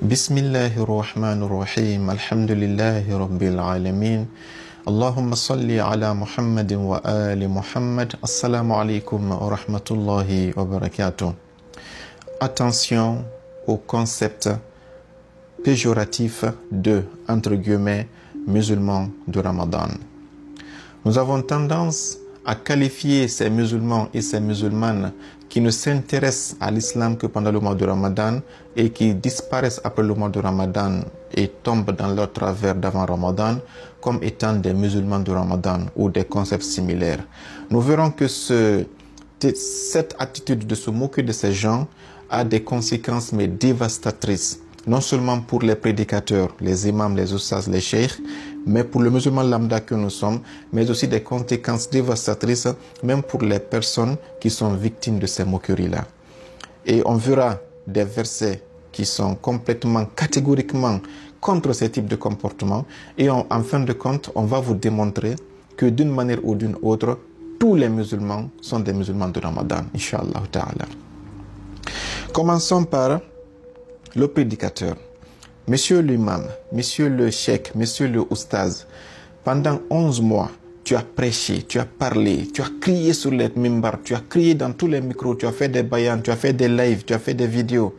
Bismillahirrahmanirrahim. Alhamdulillahi Rabbil Alamin. Allahumma salli ala Muhammadin wa ali Muhammad. Assalamu alaikum wa rahmatullahi wa barakatuh. Attention au concept péjoratif de, entre guillemets, musulmans du Ramadan. Nous avons tendance à qualifier ces musulmans et ces musulmanes qui ne s'intéressent à l'islam que pendant le mois de Ramadan et qui disparaissent après le mois de Ramadan et tombent dans leur travers d'avant Ramadan comme étant des musulmans du Ramadan ou des concepts similaires. Nous verrons que cette attitude de se moquer de ces gens a des conséquences mais dévastatrices, non seulement pour les prédicateurs, les imams, les ustaz, les cheikhs, mais pour le musulman lambda que nous sommes, mais aussi des conséquences dévastatrices, même pour les personnes qui sont victimes de ces moqueries-là. Et on verra des versets qui sont complètement, catégoriquement contre ce type de comportement. Et en fin de compte, on va vous démontrer que d'une manière ou d'une autre, tous les musulmans sont des musulmans de Ramadan, Inch'Allah Ta'ala. Commençons par le prédicateur. Monsieur l'imam, monsieur le cheikh, monsieur le oustaz, pendant 11 mois, tu as prêché, tu as parlé, tu as crié sur les mimbars, tu as crié dans tous les micros, tu as fait des bayans, tu as fait des lives, tu as fait des vidéos.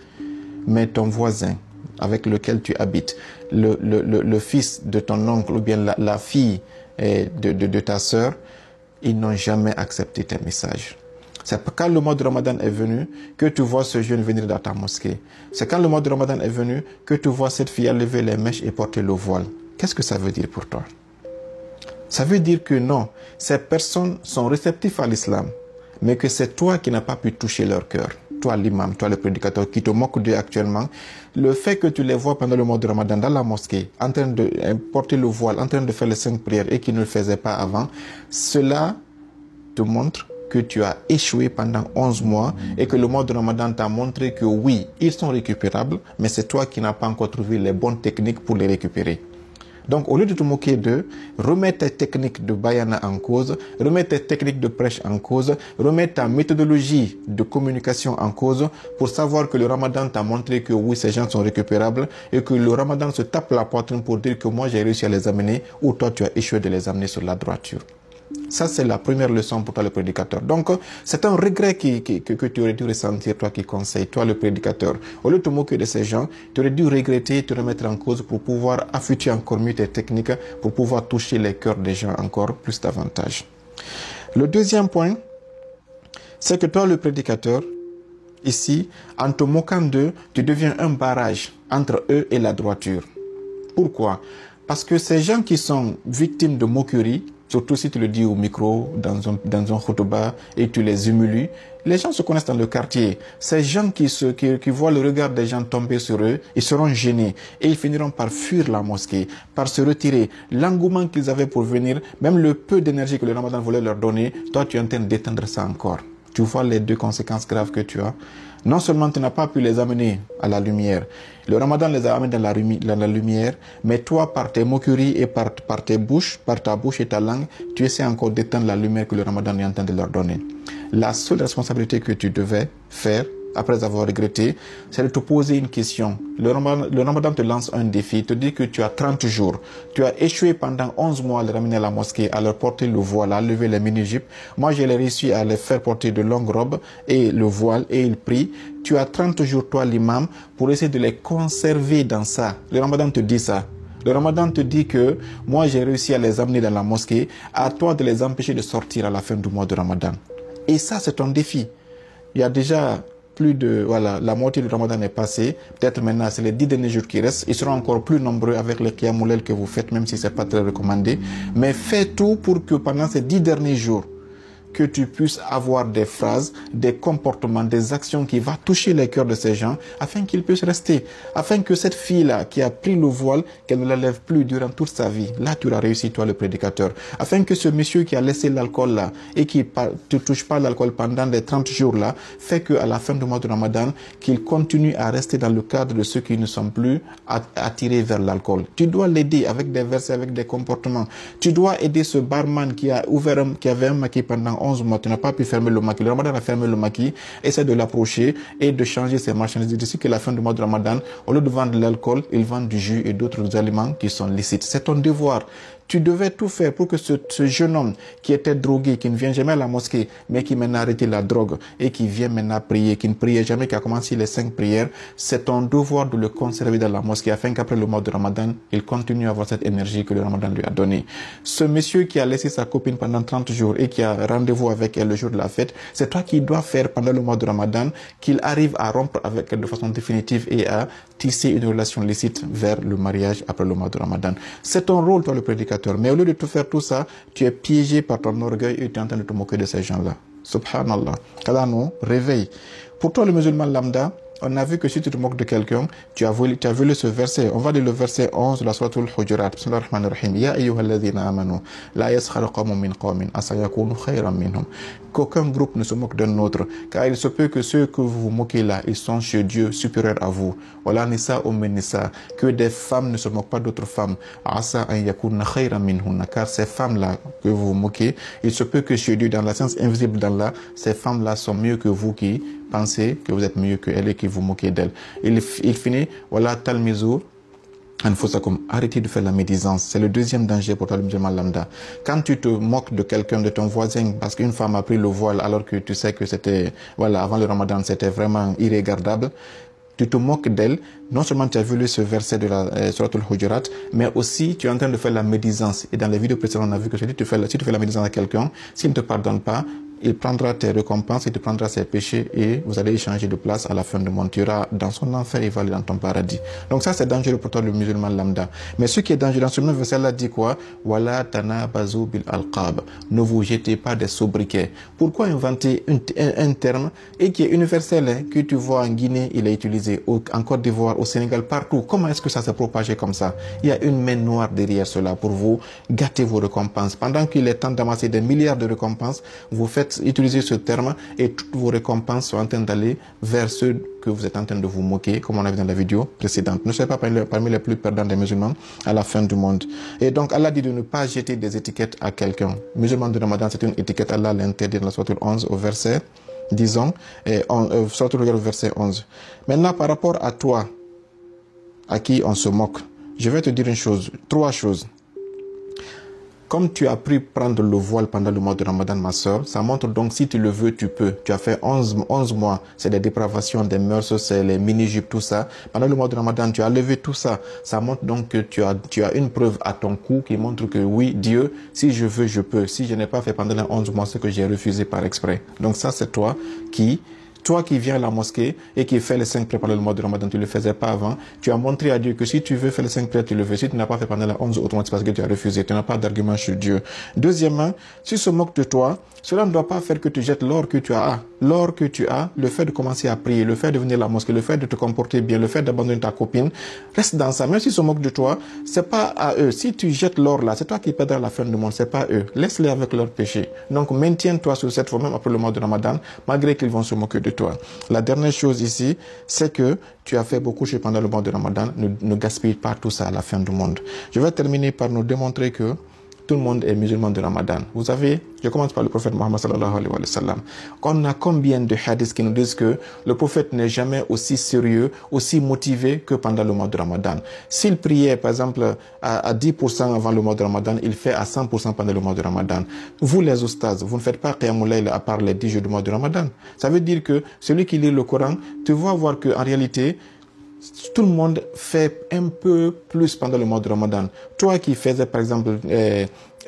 Mais ton voisin avec lequel tu habites, le fils de ton oncle ou bien la fille de ta sœur, ils n'ont jamais accepté tes messages. C'est quand le mois de Ramadan est venu que tu vois ce jeune venir dans ta mosquée. C'est quand le mois de Ramadan est venu que tu vois cette fille lever les mèches et porter le voile. Qu'est-ce que ça veut dire pour toi? Ça veut dire que non, ces personnes sont réceptives à l'islam, mais que c'est toi qui n'as pas pu toucher leur cœur. Toi l'imam, toi le prédicateur qui te moque d'eux actuellement, le fait que tu les vois pendant le mois de Ramadan dans la mosquée, en train de porter le voile, en train de faire les 5 prières et qu'ils ne le faisaient pas avant, cela te montre que tu as échoué pendant 11 mois et que le mois de Ramadan t'a montré que oui, ils sont récupérables, mais c'est toi qui n'as pas encore trouvé les bonnes techniques pour les récupérer. Donc, au lieu de te moquer d'eux, remets tes techniques de bayana en cause, remets tes techniques de prêche en cause, remets ta méthodologie de communication en cause pour savoir que le Ramadan t'a montré que oui, ces gens sont récupérables et que le Ramadan se tape la poitrine pour dire que moi, j'ai réussi à les amener ou toi, tu as échoué de les amener sur la droiture. Ça, c'est la première leçon pour toi, le prédicateur. Donc, c'est un regret que tu aurais dû ressentir, toi qui conseilles, toi, le prédicateur. Au lieu de te moquer de ces gens, tu aurais dû regretter, te remettre en cause pour pouvoir affûter encore mieux tes techniques, pour pouvoir toucher les cœurs des gens encore plus davantage. Le deuxième point, c'est que toi, le prédicateur, ici, en te moquant d'eux, tu deviens un barrage entre eux et la droiture. Pourquoi? Parce que ces gens qui sont victimes de moqueries, surtout si tu le dis au micro, dans un khutbah, et tu les humilies, les gens se connaissent dans le quartier. Ces gens qui voient le regard des gens tomber sur eux, ils seront gênés. Et ils finiront par fuir la mosquée, par se retirer. L'engouement qu'ils avaient pour venir, même le peu d'énergie que le Ramadan voulait leur donner, toi tu es en train d'éteindre ça encore. Tu vois les deux conséquences graves que tu as. Non seulement tu n'as pas pu les amener à la lumière, le Ramadan les a amenés dans la lumière, mais toi, par tes moqueries et par ta bouche et ta langue, tu essaies encore d'éteindre la lumière que le Ramadan est en train de leur donner. La seule responsabilité que tu devais faire, après avoir regretté, c'est de te poser une question. Le Ramadan te lance un défi, te dit que tu as 30 jours. Tu as échoué pendant 11 mois à les ramener à la mosquée, à leur porter le voile, à lever les mini-jupes. Moi, j'ai réussi à les faire porter de longues robes et le voile, et ils prient. Tu as 30 jours, toi, l'imam, pour essayer de les conserver dans ça. Le Ramadan te dit ça. Le Ramadan te dit que moi, j'ai réussi à les amener dans la mosquée. À toi de les empêcher de sortir à la fin du mois de Ramadan. Et ça, c'est ton défi. Il y a déjà la moitié du Ramadan est passée. Peut-être maintenant, c'est les 10 derniers jours qui restent. Ils seront encore plus nombreux avec les qiyamul que vous faites, même si c'est pas très recommandé. Mais fais tout pour que pendant ces 10 derniers jours, que tu puisses avoir des phrases, des comportements, des actions qui vont toucher les cœurs de ces gens afin qu'ils puissent rester. Afin que cette fille-là qui a pris le voile, qu'elle ne la lève plus durant toute sa vie. Là, tu l'as réussi, toi, le prédicateur. Afin que ce monsieur qui a laissé l'alcool là et qui ne touche pas l'alcool pendant les 30 jours là, fait qu'à la fin du mois de Ramadan, qu'il continue à rester dans le cadre de ceux qui ne sont plus attirés vers l'alcool. Tu dois l'aider avec des versets, avec des comportements. Tu dois aider ce barman qui avait un maquis pendant 11 mois, tu n'as pas pu fermer le maquis. Le Ramadan a fermé le maquis. Essaie de l'approcher et de changer ses marchandises. D'ici que la fin du mois de Ramadan, au lieu de vendre de l'alcool, ils vendent du jus et d'autres aliments qui sont licites. C'est ton devoir. Tu devais tout faire pour que ce jeune homme qui était drogué, qui ne vient jamais à la mosquée, mais qui maintenant a arrêté la drogue et qui vient maintenant prier, qui ne priait jamais, qui a commencé les 5 prières, c'est ton devoir de le conserver dans la mosquée afin qu'après le mois de Ramadan, il continue à avoir cette énergie que le Ramadan lui a donnée. Ce monsieur qui a laissé sa copine pendant 30 jours et qui a rendez-vous avec elle le jour de la fête, c'est toi qui dois faire pendant le mois de Ramadan qu'il arrive à rompre avec elle de façon définitive et à tisser une relation licite vers le mariage après le mois de Ramadan. C'est ton rôle, toi le prédicateur. Mais au lieu de tout faire tout ça, tu es piégé par ton orgueil et tu es en train de te moquer de ces gens-là. Subhanallah. Allah nous réveille. Pour toi, le musulman lambda, on a vu que si tu te moques de quelqu'un, tu as vu ce verset. On va lire le verset 11 de la sourate Al-Hujurat. Bismillah ar-Rahman ar-Rahim. Ya ayyuhalladhina amanu, la yaskhar qawmun min qawmin, asa yakunu khayran minhum. Qu'aucun groupe ne se moque d'un autre, car il se peut que ceux que vous vous moquez là, ils sont chez Dieu supérieurs à vous. Wala nisa min nisa, que des femmes ne se moquent pas d'autres femmes. Asa an yakuna khayran minhum, car ces femmes-là que vous vous moquez, il se peut que chez Dieu, dans la science invisible d'Allah, ces femmes-là sont mieux que vous qui pensez que vous êtes mieux qu'elles et que vous moquez d'elles. Il finit, voilà, talmizu anfusakum, arrêtez de faire la médisance. C'est le deuxième danger pour toi, le musulman lambda. Quand tu te moques de quelqu'un, de ton voisin, parce qu'une femme a pris le voile alors que tu sais que c'était, voilà, avant le Ramadan, c'était vraiment irregardable, tu te moques d'elle, non seulement tu as vu ce verset de la Sourate Al-Hujurat, mais aussi tu es en train de faire la médisance. Et dans les vidéos précédentes, on a vu que si tu fais la médisance à quelqu'un, s'il ne te pardonne pas, il prendra tes récompenses, il te prendra ses péchés et vous allez échanger de place à la fin du monde. Tu iras dans son enfer et il va aller dans ton paradis. Donc ça, c'est dangereux pour toi, le musulman lambda. Mais ce qui est dangereux dans ce même verset-là dit quoi? Wala tanabazu bil alqab. Ne vous jetez pas des sobriquets. Pourquoi inventer un terme et qui est universel, hein, que tu vois en Guinée, il est utilisé, en Côte d'Ivoire, au Sénégal, partout. Comment est-ce que ça s'est propagé comme ça? Il y a une main noire derrière cela pour vous gâter vos récompenses. Pendant qu'il est temps d'amasser des milliards de récompenses, vous faites utiliser ce terme et toutes vos récompenses sont en train d'aller vers ceux que vous êtes en train de vous moquer, comme on a vu dans la vidéo précédente. Ne soyez pas parmi les plus perdants des musulmans à la fin du monde. Et donc Allah dit de ne pas jeter des étiquettes à quelqu'un. Musulman de Ramadan, c'est une étiquette. Allah l'interdit dans la sourate 11 au verset, disons, sourate au verset 11. Maintenant, par rapport à toi, à qui on se moque, je vais te dire une chose, 3 choses. Comme tu as pu prendre le voile pendant le mois de Ramadan, ma soeur, ça montre donc si tu le veux, tu peux. Tu as fait 11 mois, c'est des dépravations, des mœurs, c'est les mini-jupes, tout ça. Pendant le mois de Ramadan, tu as levé tout ça. Ça montre donc que tu as une preuve à ton cou qui montre que oui, Dieu, si je veux, je peux. Si je n'ai pas fait pendant les 11 mois ce que j'ai refusé par exprès. Donc ça, c'est toi qui viens à la mosquée et qui fais les 5 prières pendant le mois de Ramadan, tu ne le faisais pas avant, tu as montré à Dieu que si tu veux faire les 5 prières, tu le fais. Si tu n'as pas fait pendant les 11 autrement, c'est parce que tu as refusé. Tu n'as pas d'argument sur Dieu. Deuxièmement, s'il se moque de toi, cela ne doit pas faire que tu jettes l'or que tu as. L'or que tu as, le fait de commencer à prier, le fait de venir à la mosquée, le fait de te comporter bien, le fait d'abandonner ta copine, reste dans ça. Même s'ils se moquent de toi, c'est pas à eux. Si tu jettes l'or là, c'est toi qui perdras la fin du monde, c'est pas eux. Laisse-les avec leurs péchés. Donc, maintiens-toi sur cette voie, même après le mois de Ramadan, malgré qu'ils vont se moquer de toi. La dernière chose ici, c'est que tu as fait beaucoup pendant le mois de Ramadan. Ne gaspille pas tout ça à la fin du monde. Je vais terminer par nous démontrer que tout le monde est musulman de Ramadan. Vous savez, je commence par le prophète Mohammed sallallahu alayhi wa sallam. On a combien de hadiths qui nous disent que le prophète n'est jamais aussi sérieux, aussi motivé que pendant le mois de Ramadan. S'il priait, par exemple, à 10% avant le mois de Ramadan, il fait à 100% pendant le mois de Ramadan. Vous, les oustas, vous ne faites pas qiyamul layl à part les 10 jours du mois de Ramadan. Ça veut dire que celui qui lit le Coran, tu vas voir qu'en réalité, tout le monde fait un peu plus pendant le mois de Ramadan. Toi qui faisais par exemple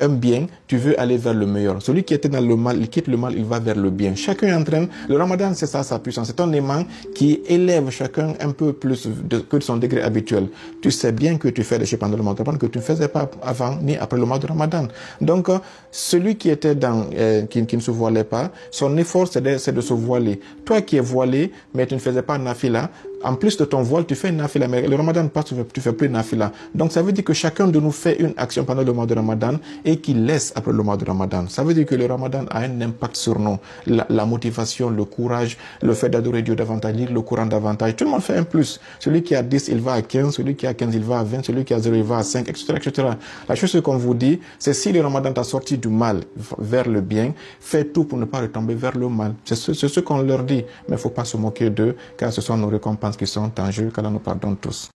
un bien, tu veux aller vers le meilleur. Celui qui était dans le mal, il quitte le mal, il va vers le bien. Chacun entraîne. Le Ramadan, c'est ça sa puissance. C'est un aimant qui élève chacun un peu plus que son degré habituel. Tu sais bien que tu fais des choses pendant le mois de Ramadan que tu ne faisais pas avant ni après le mois de Ramadan. Donc, celui qui était qui ne se voilait pas, son effort c'est de se voiler. Toi qui es voilé, mais tu ne faisais pas nafila, en plus de ton voile, tu fais une nafila, mais le Ramadan passe, tu fais plus nafila. Donc ça veut dire que chacun de nous fait une action pendant le mois de Ramadan et qui laisse après le mois de Ramadan. Ça veut dire que le Ramadan a un impact sur nous. La motivation, le courage, le fait d'adorer Dieu davantage, lire le Coran davantage. Tout le monde fait un plus. Celui qui a 10, il va à 15. Celui qui a 15, il va à 20. Celui qui a 0, il va à 5, etc., etc. La chose qu'on vous dit, c'est si le Ramadan t'a sorti du mal vers le bien, fais tout pour ne pas retomber vers le mal. C'est ce qu'on leur dit. Mais il ne faut pas se moquer d'eux, car ce sont nos récompenses qui sont en jeu, qu'Allah nous pardonne tous.